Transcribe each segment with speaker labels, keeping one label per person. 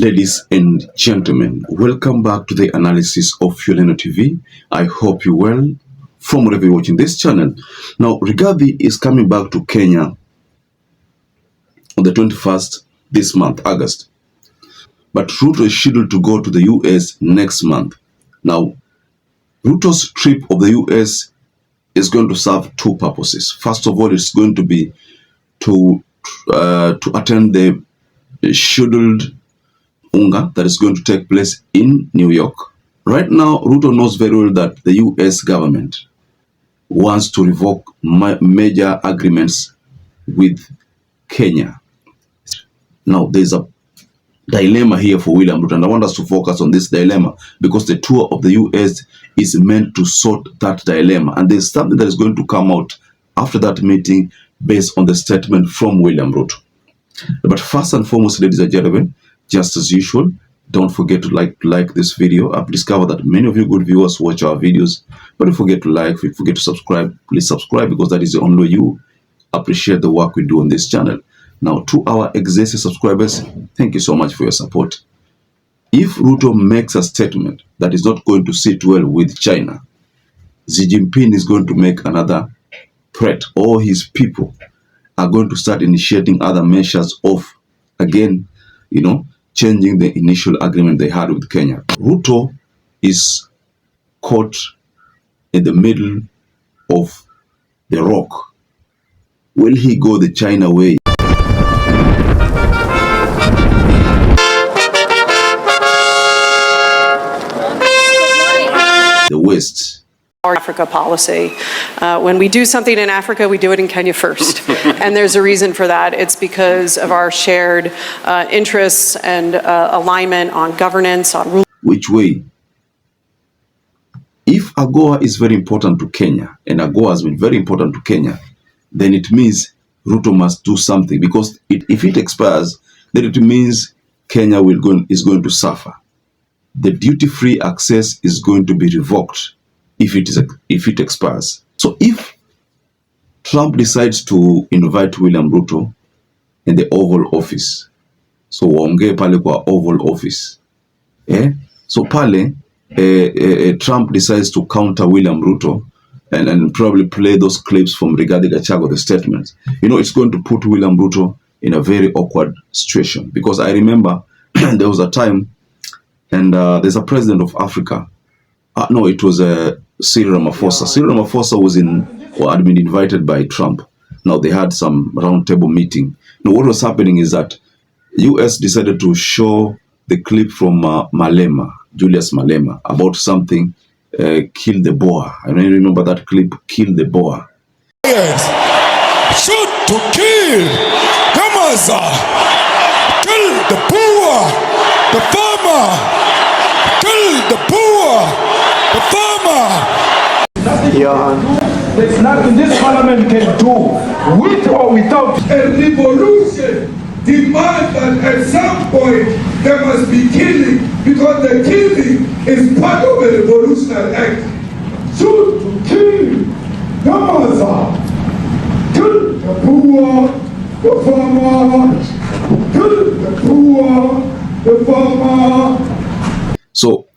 Speaker 1: Ladies and gentlemen, welcome back to the analysis of YOLENO TV. I hope you're well from wherever you're watching this channel. Now, Rigathi is coming back to Kenya on the 21st this month, August. But Ruto is scheduled to go to the US next month. Now, Ruto's trip of the US is going to serve two purposes. First of all, it's going to be to attend the scheduled UNGA that is going to take place in New York. Right now, Ruto knows very well that the US government wants to revoke major agreements with Kenya. Now, there's a dilemma here for William Ruto, and I want us to focus on this dilemma because the tour of the US is meant to sort that dilemma, and there's something that is going to come out after that meeting based on the statement from William Ruto. But first and foremost, ladies and gentlemen, just as usual, don't forget to like this video. I've discovered that many of you good viewers watch our videos, but don't forget to like. If you forget to subscribe, please subscribe, because that is the only way you appreciate the work we do on this channel. Now, to our existing subscribers, thank you so much for your support. If Ruto makes a statement that is not going to sit well with China, Xi Jinping is going to make another threat, or his people are going to start initiating other measures of, again, changing the initial agreement they had with Kenya. Ruto is caught in the middle of the rock. Will he go the China way? The West.
Speaker 2: Our Africa policy. When we do something in Africa, we do it in Kenya first. And there's a reason for that. It's because of our shared interests and alignment on governance, on rules.
Speaker 1: Which way? If AGOA is very important to Kenya, and AGOA has been very important to Kenya, then it means Ruto must do something, because if it expires, then it means Kenya is going to suffer. The duty-free access is going to be revoked if it expires. So if Trump decides to invite William Ruto in the Oval Office, so waongee pale kwa Oval Office, so pale Trump decides to counter William Ruto and probably play those clips from Rigathi Gachagua, the statements, it's going to put William Ruto in a very awkward situation. Because I remember there was a time, and there's a president of Africa. No, it was Cyril Ramaphosa. Cyril Ramaphosa had been invited by Trump. Now they had some roundtable meeting. Now what was happening is that US decided to show the clip from Julius Malema, about something, kill the boer. I don't remember that clip, kill the boer.
Speaker 3: Yes. Shoot to kill. Come on, sir. Kill the poor, the farmer. Kill the poor, the farmer.
Speaker 4: There's nothing this parliament can do, with or without
Speaker 5: a revolution. Demand that at some point there must be killing, because the killing is part of a revolutionary act. Shoot to kill. Come on, sir. Kill the poor, the farmer. Kill the poor, the farmer.
Speaker 1: So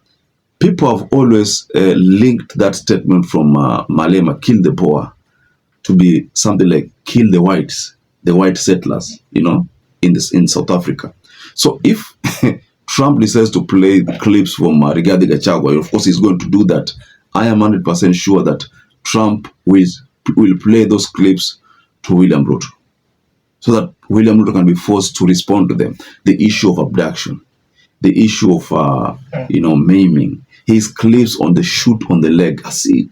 Speaker 1: people have always linked that statement from Malema, kill the poor, to be something like kill the whites, the white settlers, in South Africa. So if Trump decides to play the clips from Rigathi Gachagua, of course he's going to do that. I am 100% sure that Trump will play those clips to William Ruto, so that William Ruto can be forced to respond to them. The issue of abduction, the issue of maiming, his clips on the shoot on the leg. I see,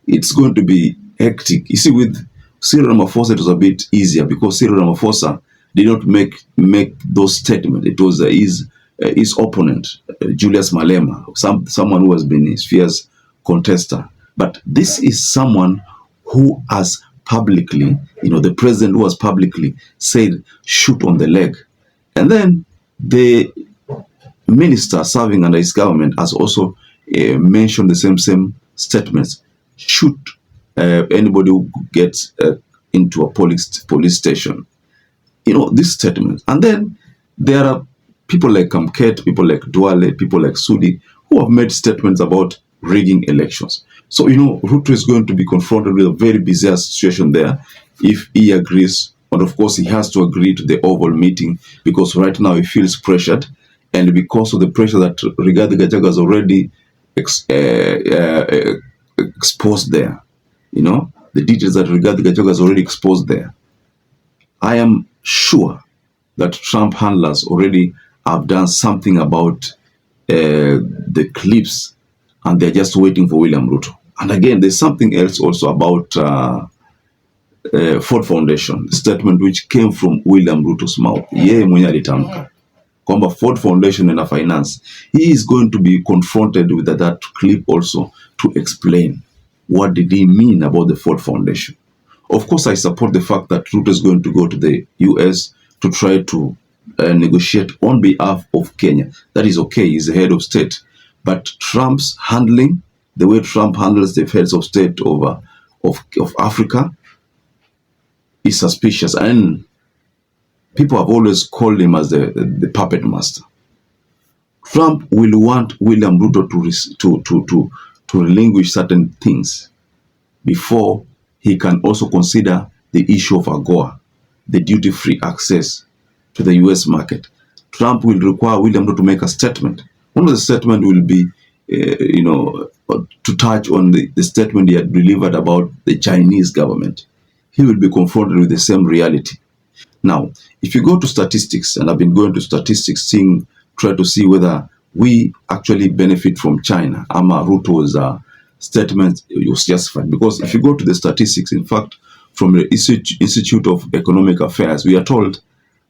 Speaker 1: it's going to be hectic. You see, with Cyril Ramaphosa it was a bit easier, because Cyril Ramaphosa did not make those statements. It was his opponent, Julius Malema, someone who has been his fierce contester. But this is someone who has publicly, the president who has publicly said shoot on the leg. And then the minister serving under his government has also mentioned the same statements. Shoot anybody who gets into a police station. This statement. And then there are people like Kamket, people like Duale, people like Sudi, who have made statements about rigging elections. So, Ruto is going to be confronted with a very bizarre situation there if he agrees. And of course, he has to agree to the Oval meeting because right now he feels pressured. And because of the pressure that Rigathi Gachagua has already exposed there, the details that Rigathi Gachagua has already exposed there, I am sure that Trump handlers already have done something about the clips, and they're just waiting for William Ruto. And again, there's something else also about Ford Foundation, statement which came from William Ruto's mouth. Yeye mwenye alitamka kwamba Ford Foundation and finance. He is going to be confronted with that clip also to explain what did he mean about the Ford Foundation. Of course, I support the fact that Ruto is going to go to the US to try to negotiate on behalf of Kenya. That is okay, he's the head of state. But Trump's handling, the way Trump handles the heads of state of Africa is suspicious. And people have always called him as the puppet master. Trump will want William Ruto to relinquish certain things before he can also consider the issue of AGOA, the duty-free access to the US market. Trump will require William Ruto to make a statement. One of the statements will be, to touch on the statement he had delivered about the Chinese government. He will be confronted with the same reality. Now, if you go to statistics, and I've been going to statistics, try to see whether we actually benefit from China. Ama Ruto's statement was justified. Because if you go to the statistics, in fact, from the Institute of Economic Affairs, we are told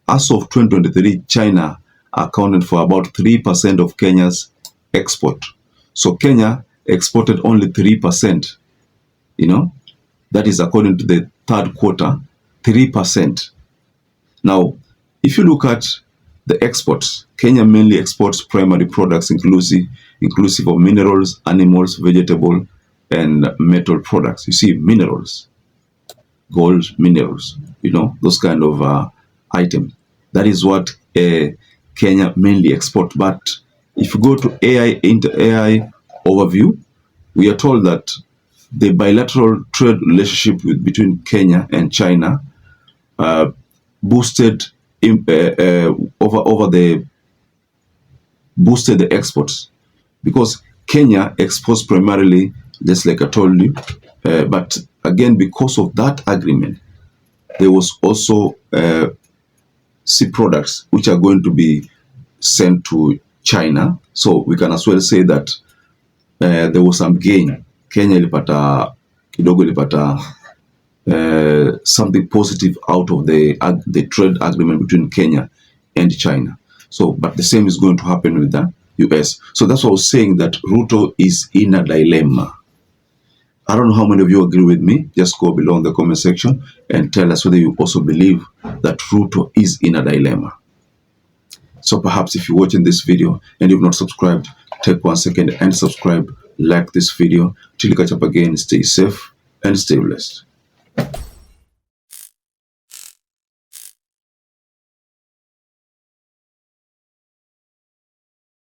Speaker 1: as of 2023, China accounted for about 3% of Kenya's export. So Kenya exported only 3%. That is according to the third quarter, 3%. Now, if you look at the exports, Kenya mainly exports primary products inclusive of minerals, animals, vegetable, and metal products. You see, minerals, gold, minerals, those kind of items. That is what Kenya mainly exports. But if you go to AI overview, we are told that the bilateral trade relationship between Kenya and China boosted the exports, because Kenya exports primarily, just like I told you, but again, because of that agreement, there was also sea products which are going to be sent to China. So we can as well say that there was some gain. Kenya ilipata kidogo ilipata something positive out of the trade agreement between Kenya and China. So, but the same is going to happen with the US. So that's what I was saying, that Ruto is in a dilemma. I don't know how many of you agree with me. Just go below in the comment section and tell us whether you also believe that Ruto is in a dilemma. So perhaps if you're watching this video and you've not subscribed, take 1 second and subscribe, like this video. Till you catch up again, stay safe and stay blessed.